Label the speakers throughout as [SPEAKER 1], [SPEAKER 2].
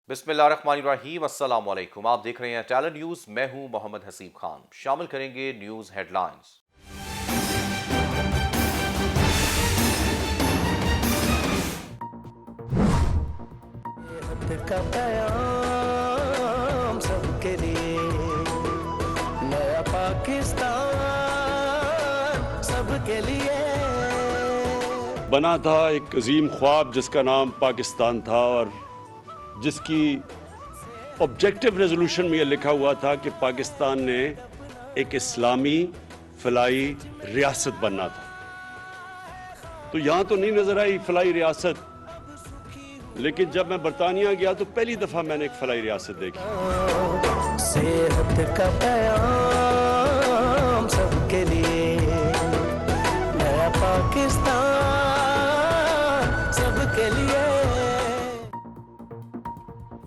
[SPEAKER 1] बिस्मिल्लाहिर्रहमानिर्रहीम, अस्सलाम वालेकुम। आप देख रहे हैं टैलेंट न्यूज़। मैं हूं मोहम्मद हसीब खान। शामिल करेंगे न्यूज़ हेडलाइंस।
[SPEAKER 2] का पैगाम सबके लिए, नया पाकिस्तान सबके लिए।
[SPEAKER 3] बना था एक अजीम ख्वाब जिसका नाम पाकिस्तान था और जिसकी ऑब्जेक्टिव रेजोल्यूशन में यह लिखा हुआ था कि पाकिस्तान ने एक इस्लामी फलाई रियासत बनना था। तो यहाँ तो नहीं नजर आई फलाई रियासत, लेकिन जब मैं बरतानिया गया तो पहली दफा मैंने एक फलाई रियासत देखी।
[SPEAKER 2] सेहत का पैगाम सबके लिए, नया पाकिस्तान सबके लिए।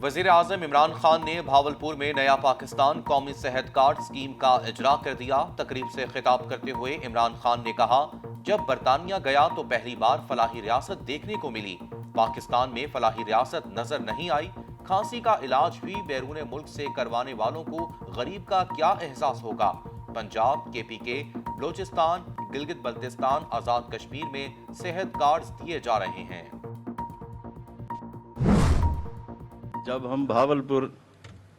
[SPEAKER 1] वज़ीर आज़म इमरान खान ने भावलपुर में नया पाकिस्तान कौमी सेहत कार्ड स्कीम का इजरा कर दिया। तकरीब से खिताब करते हुए इमरान खान ने कहा, जब बरतानिया गया तो पहली बार फलाही रियासत देखने को मिली। पाकिस्तान में फलाही रियासत नजर नहीं आई। खांसी का इलाज भी बैरून मुल्क से करवाने वालों को गरीब का क्या एहसास होगा। पंजाब, KPK, बलोचिस्तान, गिलगित बल्तिस्तान, आजाद कश्मीर में सेहत कार्ड दिए जा रहे हैं।
[SPEAKER 4] जब हम भावलपुर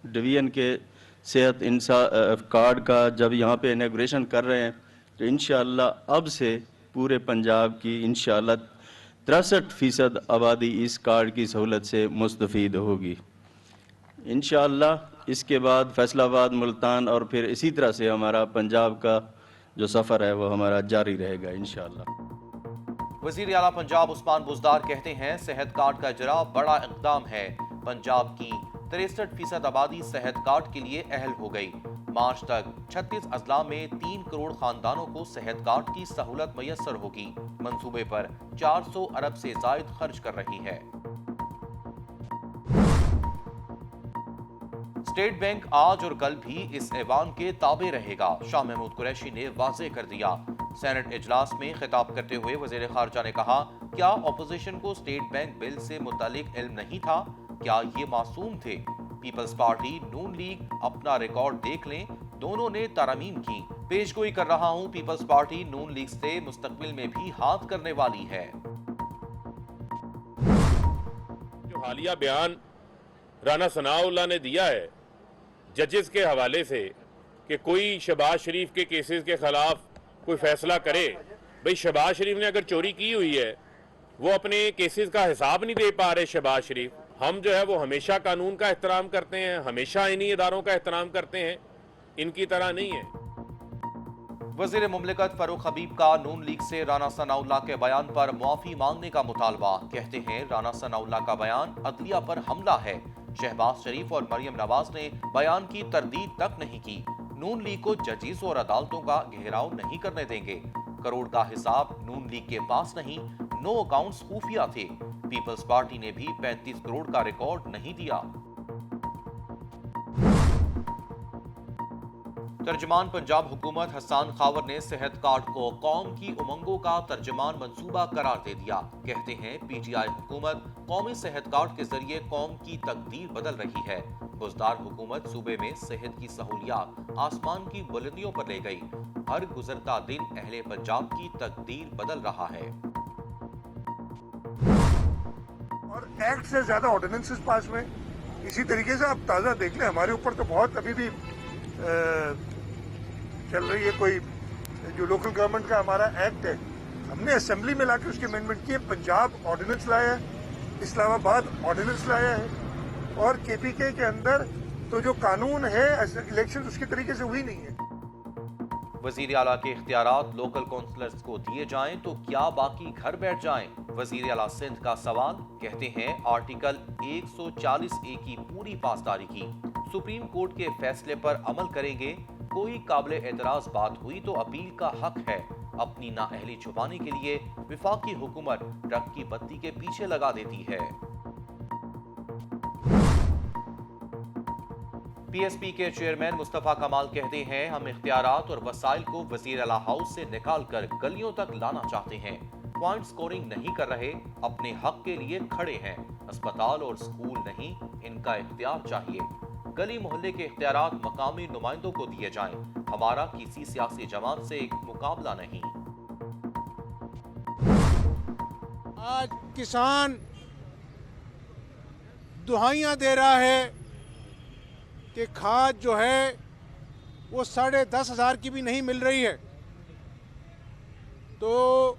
[SPEAKER 4] डिवीज़न के सेहत कार्ड का जब यहाँ पे इनॉग्रेशन कर रहे हैं तो इंशाअल्लाह अब से पूरे पंजाब की इंशाअल्लाह 63% आबादी इस कार्ड की सहूलत से मुस्तफ़ीद होगी। इंशाअल्लाह इसके बाद फैसलाबाद, मुल्तान और फिर इसी तरह से हमारा पंजाब का जो सफ़र है वो हमारा जारी रहेगा इंशाअल्लाह।
[SPEAKER 1] वज़ीर आला पंजाब उस्मान बुज़दार कहते हैं, सेहत कार्ड का इजरा बड़ा इक़दाम है। पंजाब की 63% आबादी सेहत कार्ड के लिए अहल हो गई। मार्च तक 36 अजला में 3 करोड़ खानदानों को सेहत कार्ड की सहूलत मैसर होगी। मंसूबे पर 400 अरब से जायद खर्च कर रही है। स्टेट बैंक आज और कल भी इस ऐवान के ताबे रहेगा। शाह महमूद कुरैशी ने वाज़ेह कर दिया। सेनेट इजलास में खिताब करते हुए वज़ीर ख़ारजा ने कहा, क्या अपोजिशन को स्टेट बैंक बिल से मुतालिक इल्म नहीं था? क्या ये मासूम थे? पीपल्स पार्टी, नून लीग अपना रिकॉर्ड देख लें, दोनों ने तरमीम की। पेशगोई कर रहा हूं, पीपल्स पार्टी नून लीग से मुस्तकबिल में भी हाथ करने वाली है।
[SPEAKER 5] जो हालिया बयान राना सनाउल्लाह ने दिया है जजेस के हवाले से कि कोई शहबाज शरीफ के केसेस के खिलाफ कोई फैसला करे, भाई शहबाज शरीफ ने अगर चोरी की हुई है, वो अपने केसेस का हिसाब नहीं दे पा रहे शहबाज शरीफ। हम जो है वो हमेशा कानून का एहतराम करते हैं, हमेशा इन्हीं इदारों का एहतराम करते हैं, इनकी तरह नहीं है।
[SPEAKER 1] वज़ीर मुमलिकत फारूक हबीब का नून लीग से राना सनाउल्लाह के बयान पर मुआफ़ी मांगने का मुतालबा। कहते हैं, राना सनाउल्लाह का बयान अदलिया पर हमला है। शहबाज शरीफ और मरियम नवाज ने बयान की तरदीद तक नहीं की। नून लीग को जजीज और अदालतों का घेराव नहीं करने देंगे। करोड़ का हिसाब नून लीग के पास नहीं, 9 अकाउंट्स खुफिया थे। पीपल्स पार्टी ने भी 35 करोड़ का रिकॉर्ड नहीं दिया। तर्जमान पंजाब हुकूमत हसन खावर ने सेहत कार्ड को कौम की उमंगों का तर्जमान मंसूबा करार दे दिया। कहते हैं, PTI हुकूमत कौमी सेहत कार्ड के जरिए कौम की तकदीर बदल रही है। बुज़दार हुकूमत सूबे में सेहत की सहूलियात आसमान की बुलंदियों पर ले गई। हर गुजरता दिन अहले पंजाब की तकदीर बदल रहा है।
[SPEAKER 6] और एक्ट से ज्यादा ऑर्डिनेंसेस पास में। इसी तरीके से आप ताज़ा देख लें, हमारे ऊपर तो बहुत अभी भी चल रही है कोई जो लोकल गवर्नमेंट का हमारा एक्ट है, हमने असेंबली में लाकर उसके अमेंडमेंट किए। पंजाब ऑर्डिनेंस लाया है, इस्लामाबाद ऑर्डिनेंस लाया है, और KPK के अंदर तो जो कानून है इलेक्शन उसके तरीके से हुई नहीं है।
[SPEAKER 1] वज़ीर आला के इख्तियारात लोकल काउंसलर्स को दिए जाएं तो क्या बाकी घर बैठ जाएं? वज़ीर आला सिंध का सवाल। कहते हैं, आर्टिकल 140A की पूरी पासदारी की। सुप्रीम कोर्ट के फैसले पर अमल करेंगे। कोई काबिल एतराज बात हुई तो अपील का हक है। अपनी नाअहली छुपाने के लिए विफाकी हुकूमत ट्रक की बत्ती के पीछे लगा देती है। PSP के चेयरमैन मुस्तफा कमाल कहते हैं, हम इख्तियारात और वसाइल को वज़ीर आला हाउस से निकाल कर गलियों तक लाना चाहते हैं। पॉइंट स्कोरिंग नहीं कर रहे, अपने हक के लिए खड़े हैं। अस्पताल और स्कूल नहीं, इन کا اختیار چاہیے. گلی محلے کے اختیارات مقامی نمائندوں کو دیے جائیں. ہمارا کسی سیاسی جماعت سے مقابلہ نہیں.
[SPEAKER 7] آج کسان دہائیاں دے رہا ہے کہ کھاد جو ہے وہ 10,500 کی بھی نہیں مل رہی ہے. تو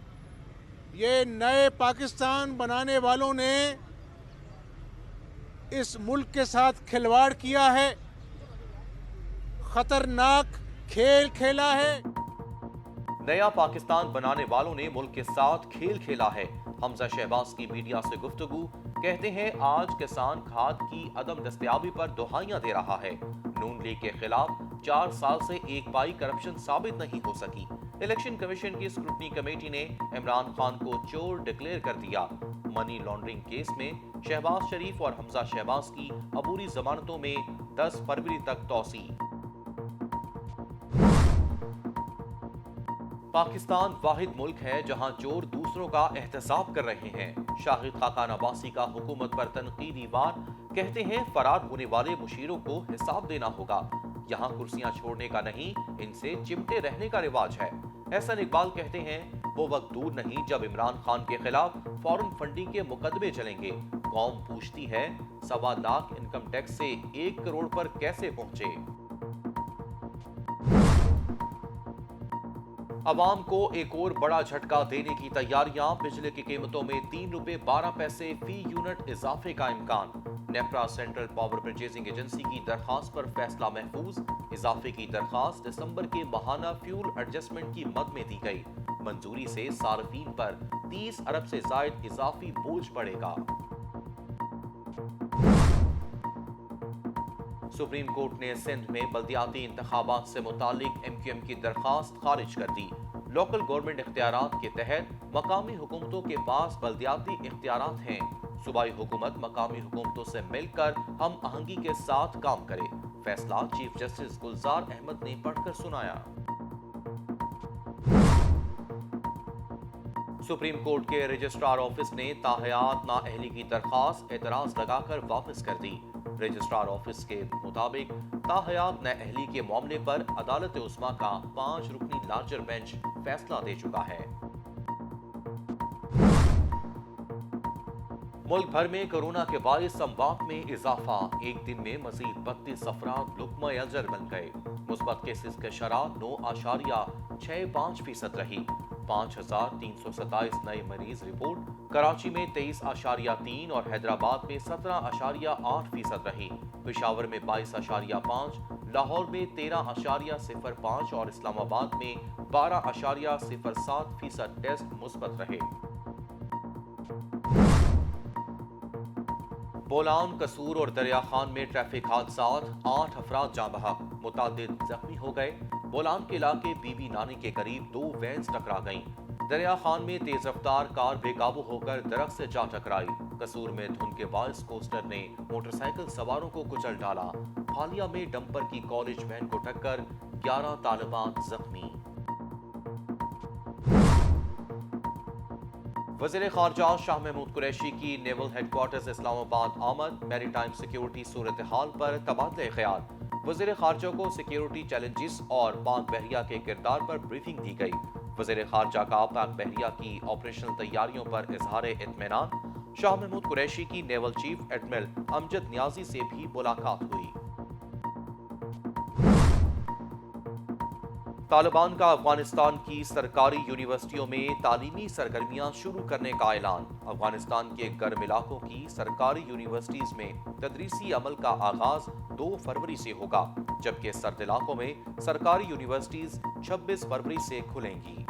[SPEAKER 7] یہ نئے پاکستان بنانے والوں نے اس ملک کے ساتھ کھلواڑ کیا ہے, خطرناک کھیل کھیلا ہے.
[SPEAKER 1] نیا پاکستان بنانے والوں نے ملک کے ساتھ کھیل کھیلا ہے. حمزہ شہباز کی میڈیا سے گفتگو. کہتے ہیں آج کسان کھاد کی عدم دستیابی پر دہائیاں دے رہا ہے. نون لیگ کے خلاف 4 سال سے ایک پائی کرپشن ثابت نہیں ہو سکی. الیکشن کمیشن کی اسکروٹنی کمیٹی نے عمران خان کو چور ڈکلیئر کر دیا. منی لانڈرنگ کیس میں شہباز شریف اور حمزہ شہباز کی عبوری ضمانتوں میں 10 فروری تک توسیع. پاکستان واحد ملک ہے جہاں چور دوسروں کا احتساب کر رہے ہیں. شاہد خاقان عباسی کا حکومت پر تنقیدی وار. کہتے ہیں فرار ہونے والے مشیروں کو حساب دینا ہوگا. یہاں کرسیاں چھوڑنے کا نہیں, ان سے چمٹے رہنے کا رواج ہے. احسن اقبال کہتے ہیں وہ وقت دور نہیں جب عمران خان کے خلاف فورن فنڈنگ کے مقدمے چلیں گے. قوم پوچھتی ہے 1.25 لاکھ انکم ٹیکس سے 1 کروڑ پر کیسے پہنچے. عوام کو ایک اور بڑا جھٹکا دینے کی تیاریاں. بجلی کی قیمتوں میں 3 روپے 12 پیسے فی یونٹ اضافے کا امکان. NEPRA central power purchasing agency کی درخواست پر فیصلہ محفوظ. اضافے کی درخواست دسمبر کے ماہانہ فیول ایڈجسٹمنٹ کی مد میں دی گئی. منظوری سے صارفین پر 30 ارب سے زائد اضافی بوجھ پڑے گا. سپریم کورٹ نے سندھ میں بلدیاتی انتخابات سے متعلق ایم کیو ایم کی درخواست خارج کر دی. لوکل گورنمنٹ اختیارات کے تحت مقامی حکومتوں کے پاس بلدیاتی اختیارات ہیں. صوبائی حکومت مقامی حکومتوں سے مل کر ہم آہنگی کے ساتھ کام کرے. فیصلہ چیف جسٹس گلزار احمد نے پڑھ کر سنایا. سپریم کورٹ کے رجسٹرار آفس نے تاحیات نااہلی کی درخواست اعتراض لگا کر واپس کر دی. رجسٹرار آفس کے مطابق تاحیات نااہلی کے معاملے پر عدالت عظمیٰ کا 5 رکنی لارجر بینچ فیصلہ دے چکا ہے. ملک بھر میں کورونا کے باعث اموات میں اضافہ. ایک دن میں مزید 32 افراد لقمہ اجل بن گئے. مثبت کیسز کی شرح 9.65% رہی. 5,327 نئے مریض رپورٹ. کراچی میں 23.3 اور حیدرآباد میں 17.8% رہی. پشاور میں 22.5, لاہور میں 13.05 اور اسلام آباد میں 12.07% ٹیسٹ مثبت رہے. بولان، قصور اور دریا خان میں ٹریفک حادثات. 8 افراد جاں بحق، متعدد زخمی ہو گئے. بولان کے علاقے بی بی نانی کے قریب 2 وینز ٹکرا گئیں. دریا خان میں تیز رفتار کار بے قابو ہو کر درخت سے جا ٹکرائی. قصور میں دھند کے باعث کوسٹر نے موٹر سائیکل سواروں کو کچل ڈالا. حالیہ میں ڈمپر کی کالج وین کو ٹکر، 11 طالبات زخمی. وزیر خارجہ شاہ محمود قریشی کی نیول ہیڈ کوارٹرز اسلام آباد آمد. میری ٹائم سیکیورٹی صورتحال پر تبادلہ خیال. وزیر خارجہ کو سیکیورٹی چیلنجز اور پاک بحریہ کے کردار پر بریفنگ دی گئی. وزیر خارجہ کا پاک بحریہ کی آپریشنل تیاریوں پر اظہار اطمینان. شاہ محمود قریشی کی نیول چیف ایڈمرل امجد نیازی سے بھی ملاقات ہوئی. طالبان کا افغانستان کی سرکاری یونیورسٹیوں میں تعلیمی سرگرمیاں شروع کرنے کا اعلان. افغانستان کے گرم علاقوں کی سرکاری یونیورسٹیز میں تدریسی عمل کا آغاز 2 فروری سے ہوگا، جبکہ سرد علاقوں میں سرکاری یونیورسٹیز 26 فروری سے کھلیں گی.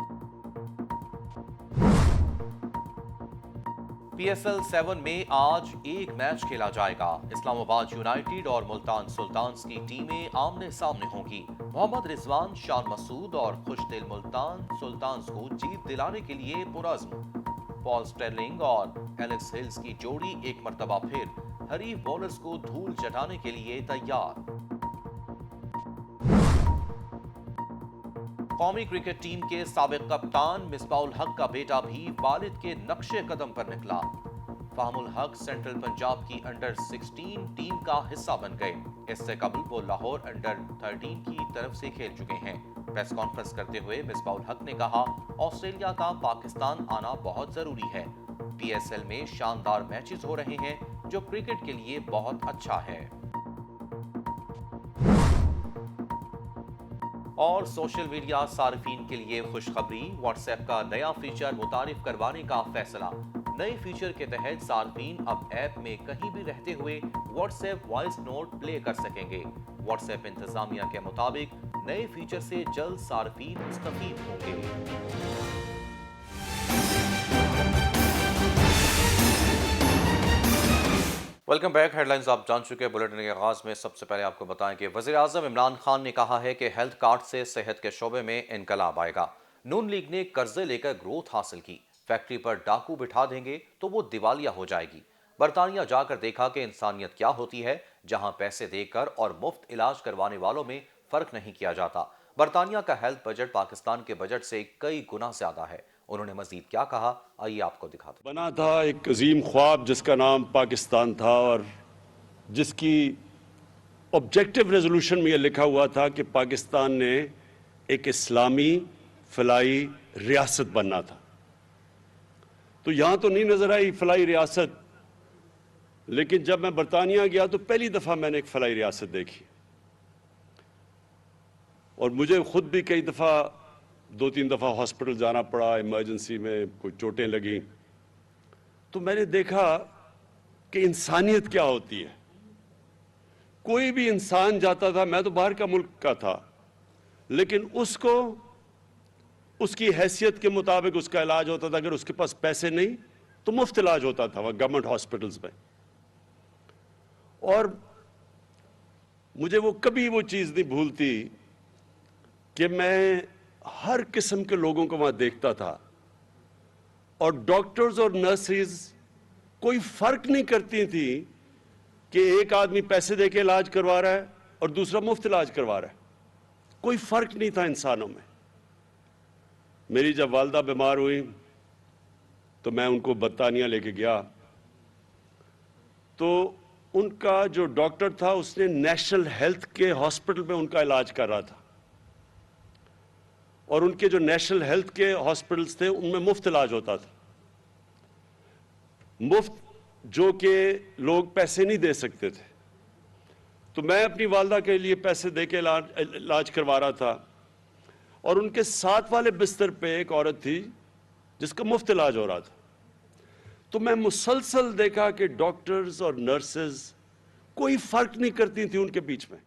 [SPEAKER 1] پی ایس ایل 7 میں آج ایک میچ کھیلا جائے گا. اسلام آباد یونائیٹڈ اور ملتان سلطانز کی ٹیمیں آمنے سامنے ہوں گی. محمد رضوان، شان مسعود اور خوش دل ملتان سلطانز کو جیت دلانے کے لیے پرعزم. پال سٹرلنگ اور ایلیکس ہلز کی جوڑی ایک مرتبہ پھر حریف بولرز کو دھول چٹانے کے لیے تیار. قومی کرکٹ ٹیم کے سابق کپتان مصباح الحق کا بیٹا بھی والد کے نقش قدم پر نکلا. फाहम उल हक सेंट्रल पंजाब की अंडर 16 टीम का हिस्सा बन गए। इससे कबल वो लाहौर अंडर 13 की तरफ से खेल चुके हैं। प्रेस कॉन्फ्रेंस करते हुए मिसबाह उल हक ने कहा, ऑस्ट्रेलिया का पाकिस्तान आना बहुत जरूरी है। PSL में शानदार मैचेस हो रहे हैं जो क्रिकेट के लिए बहुत अच्छा है। और सोशल मीडिया सार्फिन के लिए खुशखबरी, व्हाट्सएप का नया फीचर मुतारिफ करवाने का फैसला। नए फीचर के तहत सार्फिन अब ऐप में कहीं भी रहते हुए व्हाट्सएप वॉइस नोट प्ले कर सकेंगे। व्हाट्सएप इंतजामिया के मुताबिक नए फीचर से जल्द सार्फिन मुस्तफीद होंगे। Welcome back. हेडलाइंस आप जान चुके हैं। बुलेटिन के आगाज में सबसे पहले आपको बताएं कि वज़ीर आज़म इमरान खान ने कहा है कि हेल्थ कार्ड से सेहत के शोबे में इनकलाब आएगा। नून लीग ने कर्जे लेकर ग्रोथ हासिल की, फैक्ट्री पर डाकू बिठा देंगे तो वो दिवालिया हो जाएगी। बरतानिया जाकर देखा कि इंसानियत क्या होती है, जहां पैसे देकर और मुफ्त इलाज करवाने वालों में फर्क नहीं किया जाता। बरतानिया का हेल्थ बजट पाकिस्तान के बजट से कई गुना ज्यादा है। उन्होंने मजीद क्या कहा, आइए आपको दिखाते हैं।
[SPEAKER 3] बना था एक अजीम ख्वाब जिसका नाम पाकिस्तान था और जिसकी ऑब्जेक्टिव रेजोल्यूशन में यह लिखा हुआ था कि पाकिस्तान ने एक इस्लामी फलाई रियासत बनना था। तो यहां तो नहीं नजर आई फलाई रियासत, लेकिन जब मैं बरतानिया गया तो पहली दफा मैंने एक फलाई रियासत देखी और मुझे खुद भी कई दफा 2-3 दफा हॉस्पिटल जाना पड़ा, इमरजेंसी में कोई चोटें लगी, तो मैंने देखा कि इंसानियत क्या होती है। कोई भी इंसान जाता था, मैं तो बाहर का मुल्क का था, लेकिन उसको उसकी हैसियत के मुताबिक उसका इलाज होता था। अगर उसके पास पैसे नहीं तो मुफ्त इलाज होता था वह गवर्नमेंट हॉस्पिटल्स में। और मुझे वो कभी वो चीज नहीं भूलती कि मैं हर किस्म के लोगों को वहां देखता था और डॉक्टर्स और नर्सेज कोई फर्क नहीं करती थी कि एक आदमी पैसे देके इलाज करवा रहा है और दूसरा मुफ्त इलाज करवा रहा है। कोई फर्क नहीं था इंसानों में। मेरी जब वालदा बीमार हुई तो मैं उनको बरतानिया लेके गया, तो उनका जो डॉक्टर था उसने नेशनल हेल्थ के हॉस्पिटल में उनका इलाज कर रहा था और उनके जो नेशनल हेल्थ के हॉस्पिटल्स थे उनमें मुफ्त इलाज होता था। मुफ्त जो कि लोग पैसे नहीं दे सकते थे। तो मैं अपनी वालदा के लिए पैसे देके इलाज करवा रहा था और उनके साथ वाले बिस्तर पे एक औरत थी जिसका मुफ्त इलाज हो रहा था। तो मैं मुसलसल देखा कि डॉक्टर्स और नर्सेज कोई फर्क नहीं करती थी उनके बीच में।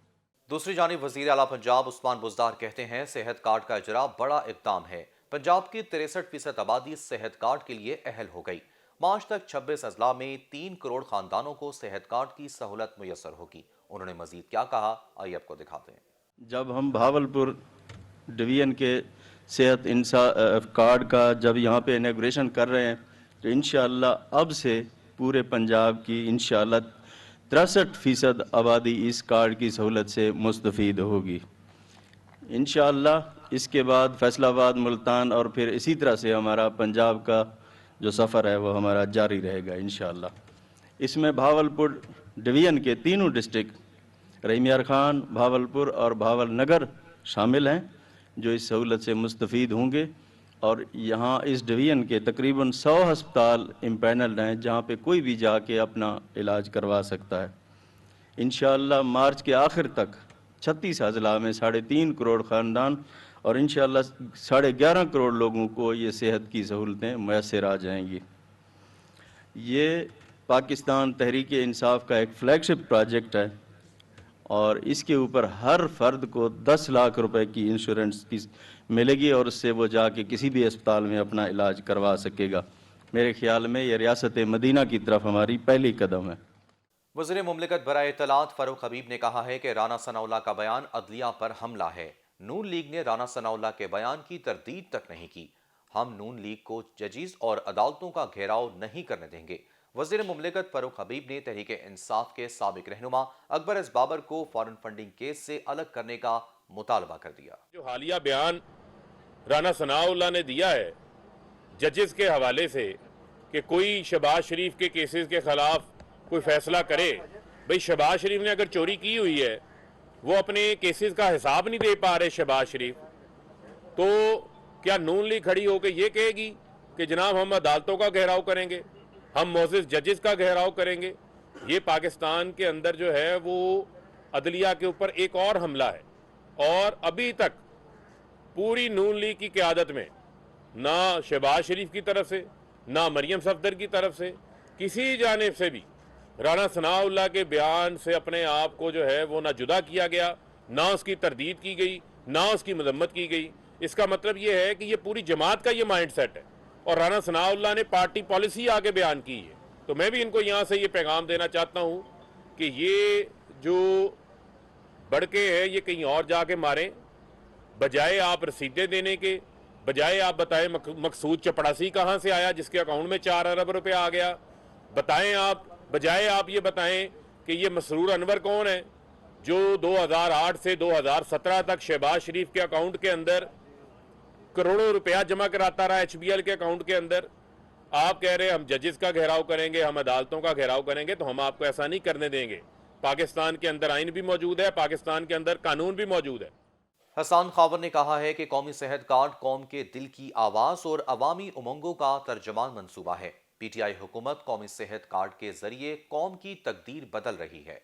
[SPEAKER 1] दूसरी जानिब वज़ीर आला पंजाब उस्मान बुज़दार कहते हैं, सेहत कार्ड का इजरा बड़ा इक़दाम है। पंजाब की 63% आबादी सेहत कार्ड के लिए अहल हो गई। मार्च तक 26 अजला में 3 करोड़ खानदानों को सेहत कार्ड की सहूलत मुयसर होगी। उन्होंने मजीद क्या कहा, आइए आपको दिखाते हैं।
[SPEAKER 4] जब हम भावलपुर डिवीजन के सेहत कार्ड का जब यहाँ पे इनॉग्रेशन कर रहे हैं, तो इंशाअल्लाह अब से पूरे पंजाब की इंशाअल्लाह 63% आबादी इस कार्ड की सहूलत से मुस्तफ़ीद होगी इंशाअल्लाह। इसके बाद फैसलाबाद, मुल्तान और फिर इसी तरह से हमारा पंजाब का जो सफ़र है वो हमारा जारी रहेगा इंशाअल्लाह। इसमें भावलपुर डिवीज़न के तीनों डिस्ट्रिक्ट रहीम खान, भावलपुर और भावल नगर शामिल हैं जो इस सहूलत से मुस्तफ़ीद होंगे। और यहाँ इस डिवीज़न के तकरीबन 100 हस्पताल इम्पैनल्ड हैं जहाँ पे कोई भी जाके अपना इलाज करवा सकता है। इंशाअल्लाह मार्च के आखिर तक 36 अजला में 3.5 करोड़ ख़ानदान और इंशाअल्लाह 11.5 करोड़ लोगों को ये सेहत की सहूलतें मैसर आ जाएंगी। ये पाकिस्तान तहरीक इंसाफ का एक फ्लैगशिप प्रोजेक्ट है और इसके ऊपर हर फर्द को 10 लाख रुपए की इंश्योरेंस की मिलेगी और उससे वो जाके किसी भी अस्पताल में अपना इलाज करवा सकेगा। मेरे ख्याल में ये रियासत मदीना की तरफ हमारी पहली कदम है।
[SPEAKER 1] वज़ीर मुमलिकत बराए इत्तलात फारूक हबीब ने कहा है कि राना सनाउल्लाह का बयान अदलिया पर हमला है। नून लीग ने राना सनाउल्लाह के बयान की तरदीद तक नहीं की। हम नून लीग को जजीज और अदालतों का घेराव नहीं करने देंगे। वज़ीर मुमलिकत फारूक हबीब ने तहरीक इंसाफ के साबिक रहनुमा अकबर एस बाबर को फॉरेन फंडिंग केस से अलग करने का मुतालबा कर दिया।
[SPEAKER 5] जो हालिया बयान राना सनाउल्लाह ने दिया है जजेस के हवाले से کہ کوئی شہباز شریف کے کیسز کے خلاف کوئی فیصلہ کرے. بھئی شہباز شریف نے اگر چوری کی ہوئی ہے، وہ اپنے کیسز کا حساب نہیں دے پا رہے شہباز شریف، تو کیا نون لیگ کھڑی ہو کے یہ کہے گی کہ جناب ہم عدالتوں کا گھیراؤ کریں گے، ہم معزز ججز کا گھیراؤ کریں گے؟ یہ پاکستان کے اندر جو ہے وہ عدلیہ کے اوپر ایک اور حملہ ہے. اور ابھی تک پوری نون لیگ کی قیادت میں نہ شہباز شریف کی طرف سے، نہ مریم صفدر کی طرف سے، کسی جانب سے بھی رانا ثناء اللہ کے بیان سے اپنے آپ کو جو ہے وہ نہ جدا کیا گیا، نہ اس کی تردید کی گئی، نہ اس کی مذمت کی گئی. اس کا مطلب یہ ہے کہ یہ پوری جماعت کا یہ مائنڈ سیٹ ہے، اور رانا ثناء اللہ نے پارٹی پالیسی آگے بیان کی ہے. تو میں بھی ان کو یہاں سے یہ پیغام دینا چاہتا ہوں کہ یہ جو بڑکے ہیں یہ کہیں اور جا کے ماریں، بجائے آپ رسیدیں دینے کے، بجائے آپ بتائیں مقصود چپڑاسی کہاں سے آیا جس کے اکاؤنٹ میں 4 ارب روپے آ گیا، بتائیں آپ، بجائے آپ یہ بتائیں کہ یہ مسرور انور کون ہے جو 2008 سے 2017 تک شہباز شریف کے اکاؤنٹ کے اندر کروڑوں روپیہ جمع کراتا رہا ایچ بی ایل کے اکاؤنٹ کے اندر. آپ کہہ رہے ہیں ہم ججز کا گھیراؤ کریں گے، ہم عدالتوں کا گھیراؤ کریں گے، تو ہم آپ کو ایسا نہیں کرنے دیں گے. پاکستان کے اندر آئین بھی موجود ہے، پاکستان کے اندر قانون بھی موجود ہے.
[SPEAKER 1] حسان خاور نے کہا ہے کہ قومی صحت کارڈ قوم کے دل کی آواز اور عوامی امنگوں کا ترجمان منصوبہ ہے. پی ٹی آئی حکومت قومی صحت کارڈ کے ذریعے قوم کی تقدیر بدل رہی ہے.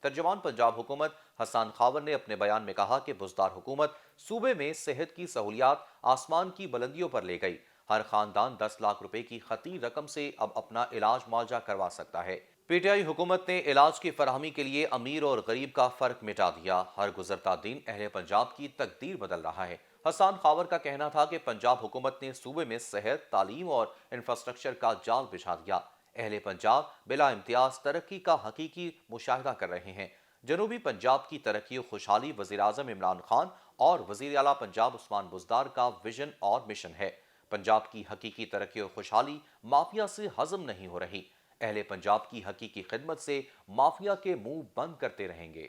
[SPEAKER 1] ترجمان پنجاب حکومت حسان خاور نے اپنے بیان میں کہا کہ بزدار حکومت صوبے میں صحت کی سہولیات آسمان کی بلندیوں پر لے گئی. ہر خاندان 10 لاکھ روپے کی خطیر رقم سے اب اپنا علاج معالجہ کروا سکتا ہے. پی ٹی آئی حکومت نے علاج کی فراہمی کے لیے امیر اور غریب کا فرق مٹا دیا. ہر گزرتا دن اہل پنجاب کی تقدیر بدل رہا ہے. حسان خاور کا کہنا تھا کہ پنجاب حکومت نے صوبے میں صحت، تعلیم اور انفراسٹرکچر کا جال بچھا دیا. اہل پنجاب بلا امتیاز ترقی کا حقیقی مشاہدہ کر رہے ہیں. جنوبی پنجاب کی ترقی و خوشحالی وزیر اعظم عمران خان اور وزیر اعلیٰ پنجاب عثمان بزدار کا ویژن اور مشن ہے. پنجاب کی حقیقی ترقی و خوشحالی مافیا سے ہضم نہیں ہو رہی. اہل پنجاب کی حقیقی خدمت سے مافیا کے منہ بند کرتے رہیں گے.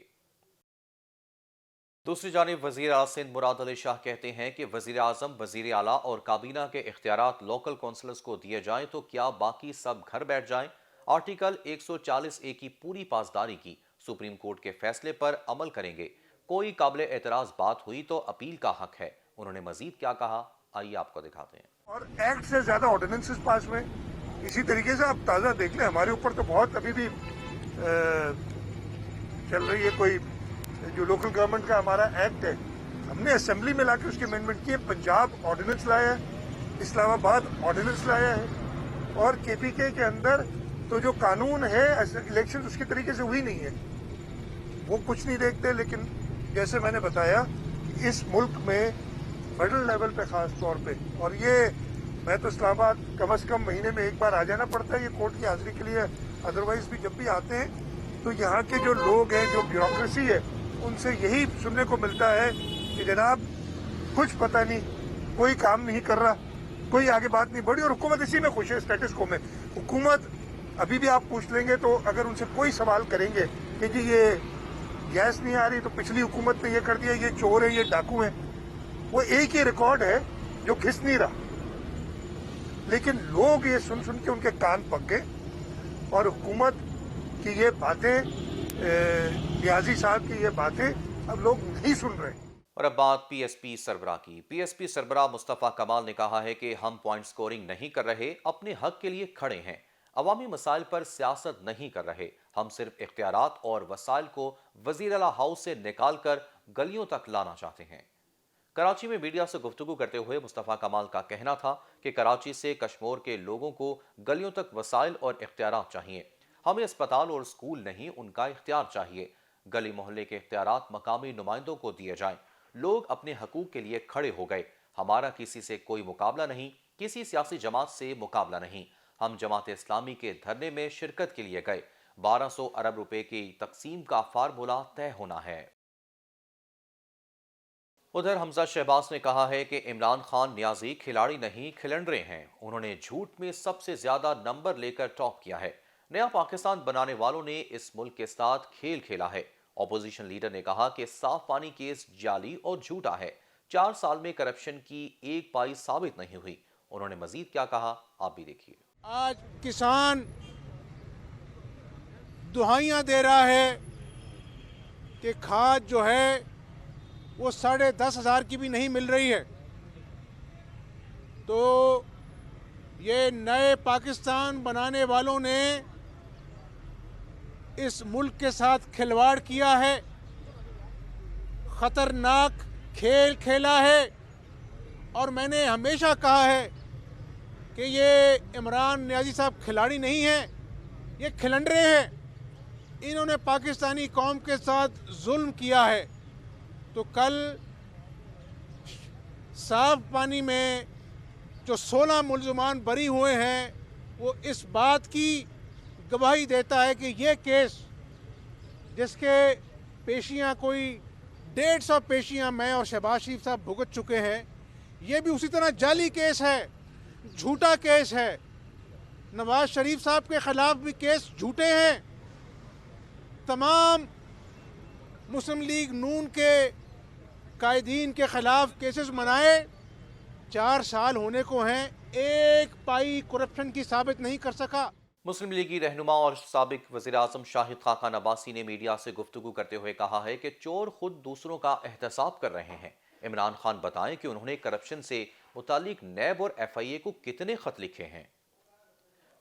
[SPEAKER 1] دوسری جانب وزیر اعلیٰ سندھ مراد علی شاہ کہتے ہیں کہ وزیر اعظم، وزیر اعلیٰ اور کابینہ کے اختیارات لوکل کونسلرز کو دیے جائیں تو کیا باقی سب گھر بیٹھ جائیں؟ آرٹیکل 140A کی پوری پاسداری کی. سپریم کورٹ کے فیصلے پر عمل کریں گے. کوئی قابل اعتراض بات ہوئی تو اپیل کا حق ہے. انہوں نے مزید کیا کہا، آئیے آپ کو دکھاتے ہیں.
[SPEAKER 6] اور ایکٹ سے زیادہ آرڈیننسز پاس ہوئے. اسی طریقے سے آپ تازہ دیکھ لیں، ہمارے اوپر تو بہت ابھی بھی چل رہی ہے. کوئی جو لوکل گورنمنٹ کا ہمارا ایکٹ ہے، ہم نے اسمبلی میں لا کے اس کی امینڈمنٹ کی ہے. پنجاب آرڈیننس لایا ہے، اسلام آباد آرڈیننس لایا ہے، اور کے پی کے اندر تو جو قانون ہے الیکشن اس کی طریقے سے ہوئی نہیں ہے. وہ کچھ نہیں دیکھتے. لیکن جیسے میں نے بتایا، اس ملک میں فیڈرل لیول پہ خاص طور پہ، اور یہ میں تو اسلام آباد کم از کم مہینے میں ایک بار آ جانا پڑتا ہے یہ کورٹ کی حاضری کے لیے. ادروائز بھی جب بھی آتے ہیں تو یہاں کے جو لوگ ہیں، جو بیوروکریسی ہے، ان سے یہی سننے کو ملتا ہے کہ جناب کچھ پتہ نہیں، کوئی کام نہیں کر رہا، کوئی آگے بات نہیں بڑھی، اور حکومت اسی میں خوش ہے. اسٹیٹس کو میں حکومت ابھی بھی آپ پوچھ لیں گے تو اگر ان سے کوئی سوال کریں گے کہ جی یہ گیس نہیں آ رہی تو پچھلی حکومت نے یہ کر دیا، یہ چور ہے، یہ ڈاکو ہیں، وہ ایک ہی ریکارڈ ہے جو گھس نہیں رہا. لیکن لوگ یہ سن سن کے ان کے کان پک گئے، اور حکومت کی یہ باتیں، نیازی صاحب کی یہ باتیں اب لوگ نہیں سن رہے.
[SPEAKER 1] اور اب بات پی ایس پی سربراہ کی. پی ایس پی سربراہ مصطفیٰ کمال نے کہا ہے کہ ہم پوائنٹ سکورنگ نہیں کر رہے، اپنے حق کے لیے کھڑے ہیں. عوامی مسائل پر سیاست نہیں کر رہے. ہم صرف اختیارات اور وسائل کو وزیر اعلیٰ ہاؤس سے نکال کر گلیوں تک لانا چاہتے ہیں. کراچی میں میڈیا سے گفتگو کرتے ہوئے مصطفیٰ کمال کا کہنا تھا کہ کراچی سے کشمور کے لوگوں کو گلیوں تک وسائل اور اختیارات چاہیے. ہمیں اسپتال اور اسکول نہیں، ان کا اختیار چاہیے. گلی محلے کے اختیارات مقامی نمائندوں کو دیے جائیں. لوگ اپنے حقوق کے لیے کھڑے ہو گئے. ہمارا کسی سے کوئی مقابلہ نہیں، کسی سیاسی جماعت سے مقابلہ نہیں. ہم جماعت اسلامی کے دھرنے میں شرکت کے لیے گئے. 1200 ارب روپے کی تقسیم کا فارمولہ طے ہونا ہے. ادھر حمزہ شہباز نے کہا ہے کہ عمران خان نیازی کھلاڑی نہیں، کھلنڈرے ہیں. انہوں نے جھوٹ میں سب سے زیادہ نمبر لے کر ٹاپ کیا ہے. نیا پاکستان بنانے والوں نے اس ملک کے ساتھ کھیل کھیلا ہے. اپوزیشن لیڈر نے کہا کہ صاف پانی کیس جعلی اور جھوٹا ہے. 4 سال میں کرپشن کی ایک پائی ثابت نہیں ہوئی. انہوں نے مزید کیا کہا، آپ بھی دیکھیے.
[SPEAKER 7] आज किसान दुहाइयां दे रहा है कि खाद जो है वो 10,500 की भी नहीं मिल रही है। तो ये नए पाकिस्तान बनाने वालों ने इस मुल्क के साथ खिलवाड़ किया है, खतरनाक खेल खेला है। और मैंने हमेशा कहा है कि ये इमरान नियाज़ी साहब खिलाड़ी नहीं हैं, ये खिलंडरे हैं। इन्होंने पाकिस्तानी कौम के साथ जुल्म किया है। तो कल साफ पानी में जो 16 मुल्ज़मान बरी हुए हैं, वो इस बात की गवाही देता है कि ये केस, जिसके पेशियां कोई 150 पेशियां मैं और शहबाज शरीफ साहब भुगत चुके हैं, ये भी उसी तरह जाली केस है, झूठा केस है। नवाज शरीफ साहब के खिलाफ भी केस झूठे हैं। तमाम मुस्लिम लीग नून के कायदीन के खिलाफ केसेस मनाए, 4 साल होने को हैं, एक पाई करप्शन की साबित नहीं कर सका।
[SPEAKER 1] मुस्लिम लीगी रहनुमा और साबिक वज़ीर-ए-आज़म शाहिद खाकान अब्बासी ने मीडिया से गुफ्तगू करते हुए कहा है कि चोर खुद दूसरों का एहतसाब कर रहे हैं। इमरान खान बताएं कि उन्होंने करप्शन से मुतालिक नैब और FIA को कितने खत लिखे हैं।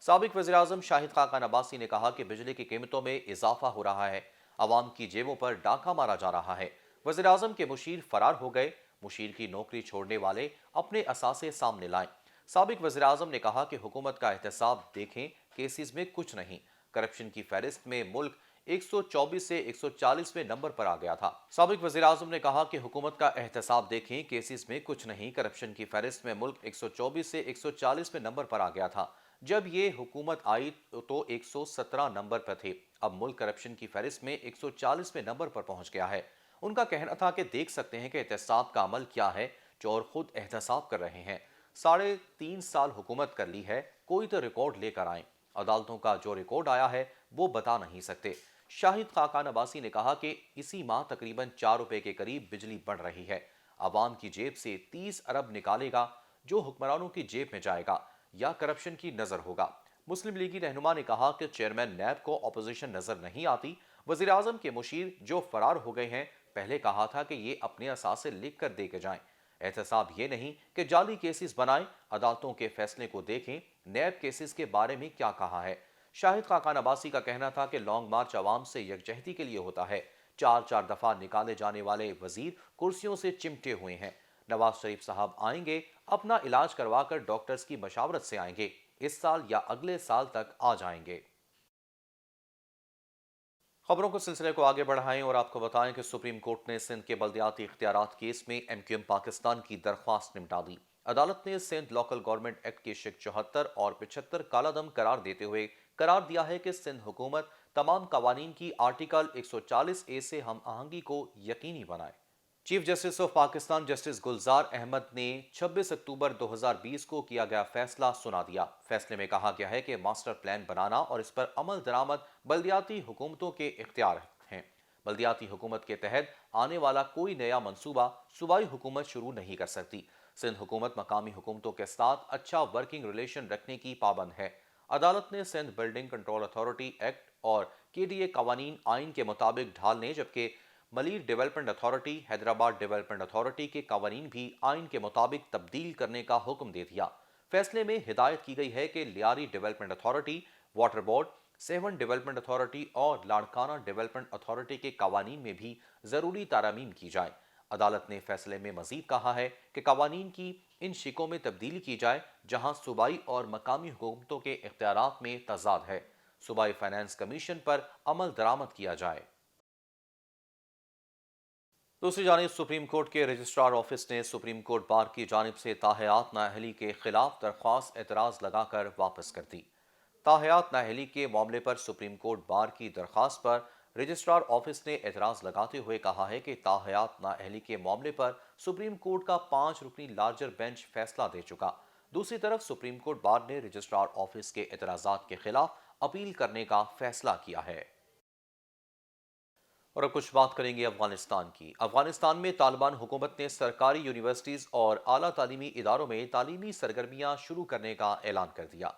[SPEAKER 1] साबिक वज़ीर-ए-आज़म शाहिद खाकान अब्बासी ने कहा कि बिजली की कीमतों में इजाफा हो रहा है, आवाम की जेबों पर डाका मारा जा रहा है। वज़ीर-ए-आज़म के मुशीर फरार हो गए, मुशीर की नौकरी छोड़ने वाले अपने असासे सामने लाएं। साबिक वज़ीर-ए-आज़म ने कहा कि हुकूमत का एहतसाब देखें, केसेस में कुछ नहीं। करप्शन की फहरिस्त में मुल्क 124 से 140वें नंबर पर आ गया था। साबिक वज़ीर-ए-आज़म ने कहा कि हुकूमत का एहतसाब देखें, केसेस में कुछ नहीं। करप्शन की फहरिस्त में मुल्क 124 से 140वें नंबर पर आ गया था। जब ये हुकूमत आई तो 117 नंबर पर थे, अब मुल्क करप्शन की फहरिस्त में 140वें नंबर पर पहुंच गया है। उनका कहना था कि देख सकते हैं कि एहतसाब का अमल क्या है, चोर खुद एहतसाब कर रहे हैं। 3.5 साल हुकूमत कर ली है, कोई तो रिकॉर्ड लेकर आए। अदालतों का जो रिकॉर्ड आया है वो बता नहीं सकते। शाहिद खाकान अब्बासी ने कहा कि इसी माह तकरीबन 4 रुपए के करीब बिजली बढ़ रही है। आवाम की जेब से 30 अरब निकालेगा, जो हुक्मरानों की जेब में जाएगा या करप्शन की नजर होगा। मुस्लिम लीगी रहनुमा ने कहा कि चेयरमैन नैब को अपोजिशन नजर नहीं आती। वज़ीर-ए-आज़म के मुशीर जो फरार हो गए हैं, पहले कहा था कि ये अपने असासे लिख कर दे के जाएं। एहतसाब ये नहीं कि जाली केसेस बनाएं, अदालतों के फैसले को देखें, नैब केसेस के बारे में क्या कहा है। शाहिद खाकान अब्बासी का कहना था कि लॉन्ग मार्च अवाम से यकजहती के लिए होता है। 4 दफा निकाले जाने वाले वजीर कुर्सियों से चिमटे हुए हैं। नवाज शरीफ साहब आएंगे, अपना इलाज करवाकर डॉक्टर्स की मशावरत से आएंगे, इस साल या अगले साल तक आ जाएंगे। खबरों को सिलसिले को आगे बढ़ाएं और आपको बताएं कि सुप्रीम कोर्ट ने सिंध के बल्दियाती इख्तियारात केस में MQM पाकिस्तान की दरख्वास्त निपटा दी। अदालत ने सिंध लोकल गवर्नमेंट एक्ट के शिक 74 और 75 कालादम करार देते हुए करार दिया है कि सिंध हुकूमत तमाम कवानीन की आर्टिकल 140A से हम आहंगी को यकीनी बनाए। Chief justice of Pakistan justice Gulzar Ahmed ने 26 अक्टूबर 2020 को किया गया फैसला सुना दिया। फैसले में कहा गया है कि मास्टर प्लान बनाना और इस पर अमल दरामद बल्दियाती हुकूमतों के इख्तियार हैं। बल्दियाती हुकूमत के तहत आने वाला कोई नया मंसूबा सूबाई हुकूमत शुरू नहीं कर सकती। सिंध हुकूमत मकामी हुकूमतों के साथ अच्छा वर्किंग रिलेशन रखने की पाबंद है। अदालत ने Sindh building control authority act और KDA कवानीन आइन के मुताबिक ढालने, जबकि Malir development authority, Hyderabad development authority के कवानीन भी आइन के मुताबिक तब्दील करने का हुक्म दे दिया। फैसले में हिदायत की गई है कि Lyari development authority, water board, seven development authority और लाड़काना डेवलपमेंट अथॉरिटी के कवानीन में भी जरूरी तारामीम की जाए। अदालत ने फैसले में मजीद कहा है कि कवानीन की इन शिकों में तब्दीली की जाए जहां सूबाई और मकामी हुकूमतों के इख्तियारात में तजाद है। सूबाई फाइनेंस कमीशन पर अमल दरामद किया जाए। दूसरी जानिब सुप्रीम कोर्ट के रजिस्ट्रार ऑफिस ने सुप्रीम कोर्ट बार की जानिब से ताहयात नाअहली के खिलाफ दरख्वास्त एतराज़ लगाकर वापस कर दी। ताहयात नाअहली के मामले पर सुप्रीम कोर्ट बार की दरख्वास्त पर रजिस्ट्रार ऑफिस ने एतराज़ लगाते हुए कहा है कि ताहयात नाअहली के मामले पर सुप्रीम कोर्ट का 5 रुकनी लार्जर बेंच फैसला दे चुका। दूसरी तरफ सुप्रीम कोर्ट बार ने रजिस्ट्रार ऑफिस के एतराज़ात के खिलाफ अपील करने का फैसला किया है। और अब कुछ बात करेंगे अफगानिस्तान की। अफगानिस्तान में तालिबान हुकूमत ने सरकारी यूनिवर्सिटीज़ और आला तालीमी इदारों में तालीमी सरगर्मियाँ शुरू करने का ऐलान कर दिया।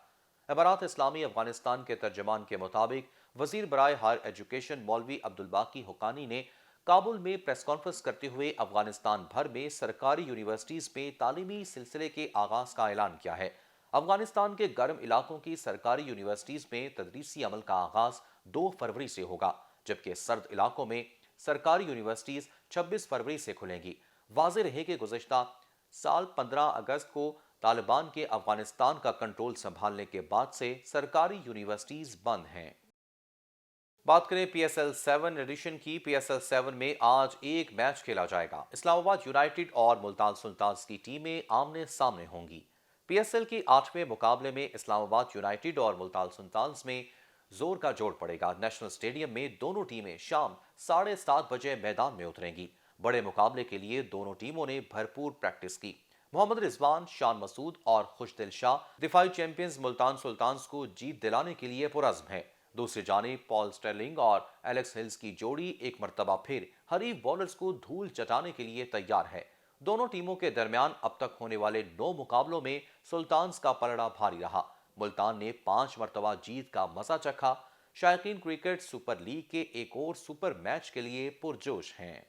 [SPEAKER 1] امارات اسلامی افغانستان کے ترجمان کے مطابق وزیر برائے ہائر ایجوکیشن مولوی عبدالباقی حقانی نے کابل میں پریس کانفرنس کرتے ہوئے افغانستان بھر میں سرکاری یونیورسٹیز میں تعلیمی سلسلے کے آغاز کا اعلان کیا ہے۔ افغانستان کے گرم علاقوں کی سرکاری یونیورسٹیز میں تدریسی عمل کا آغاز 2 فروری سے ہوگا، جبکہ سرد علاقوں میں سرکاری یونیورسٹیز 26 فروری سے کھلیں گی۔ واضح رہے کہ گزشتہ سال 15 اگست کو طالبان کے افغانستان کا کنٹرول سنبھالنے کے بعد سے سرکاری یونیورسٹیز بند ہیں۔ بات کریں پی ایس ایل 7 ایڈیشن کی۔ پی ایس ایل 7 میں آج ایک میچ کھیلا جائے گا۔ اسلام آباد یونائیٹڈ اور ملتان سلطانز کی ٹیمیں آمنے سامنے ہوں گی۔ پی ایس ایل کی 8ویں مقابلے میں اسلام آباد یونائیٹڈ اور ملتان سلطانز میں زور کا جوڑ پڑے گا۔ نیشنل اسٹیڈیم میں دونوں ٹیمیں شام 7:30 بجے میدان میں اتریں گی۔ بڑے مقابلے کے لیے دونوں ٹیموں نے بھرپور پریکٹس کی۔ محمد رضوان، شان مسعود اور خوشدل شاہ دفاعی چیمپئنز ملتان سلطانز کو جیت دلانے کے لیے پرعزم ہیں۔ دوسری جانب پال سٹرلنگ اور ایلیکس ہلز کی جوڑی ایک مرتبہ پھر حریف بولرز کو دھول چٹانے کے لیے تیار ہے۔ دونوں ٹیموں کے درمیان اب تک ہونے والے 9 مقابلوں میں سلطانز کا پلڑا بھاری رہا۔ ملتان نے 5 مرتبہ جیت کا مزہ چکھا۔ شائقین کرکٹ سپر لیگ کے ایک اور سپر میچ کے لیے پرجوش ہیں۔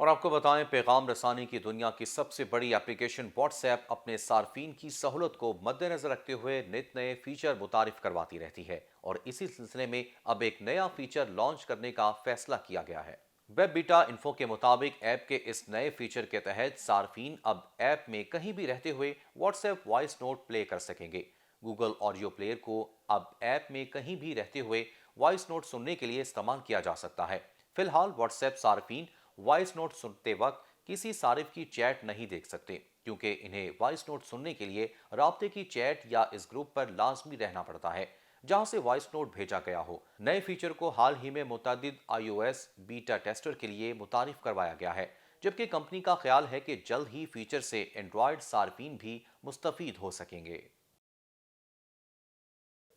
[SPEAKER 1] اور آپ کو بتائیں، پیغام رسانی کی دنیا کی سب سے بڑی اپلیکیشن واٹس ایپ اپنے صارفین کی سہولت کو مد نظر رکھتے ہوئے نت نئے فیچر متعارف کرواتی رہتی ہے، اور اسی سلسلے میں اب ایک نیا فیچر لانچ کرنے کا فیصلہ کیا گیا ہے۔ ویب بیٹا انفو کے مطابق ایپ کے اس نئے فیچر کے تحت صارفین اب ایپ میں کہیں بھی رہتے ہوئے واٹس ایپ وائس نوٹ پلے کر سکیں گے۔ گوگل آڈیو پلیئر کو اب ایپ میں کہیں بھی رہتے ہوئے وائس نوٹ سننے کے لیے استعمال کیا جا سکتا ہے۔ فی الحال واٹس ایپ صارفین وائس نوٹ سنتے وقت کسی صارف کی چیٹ نہیں دیکھ سکتے، کیونکہ انہیں وائس نوٹ سننے کے لیے رابطے کی چیٹ یا اس گروپ پر لازمی رہنا پڑتا ہے جہاں سے وائس نوٹ بھیجا گیا ہو۔ نئے فیچر کو حال ہی میں متعدد آئی او ایس بیٹا ٹیسٹر کے لیے متعارف کروایا گیا ہے، جبکہ کمپنی کا خیال ہے کہ جلد ہی فیچر سے اینڈرائیڈ صارفین بھی مستفید ہو سکیں گے۔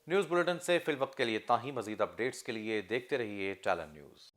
[SPEAKER 1] نیوز بلیٹن سے فی الوقت کے لیے اتنا ہی۔ مزید اپڈیٹس کے لیے دیکھتے رہیے ٹیلن نیوز۔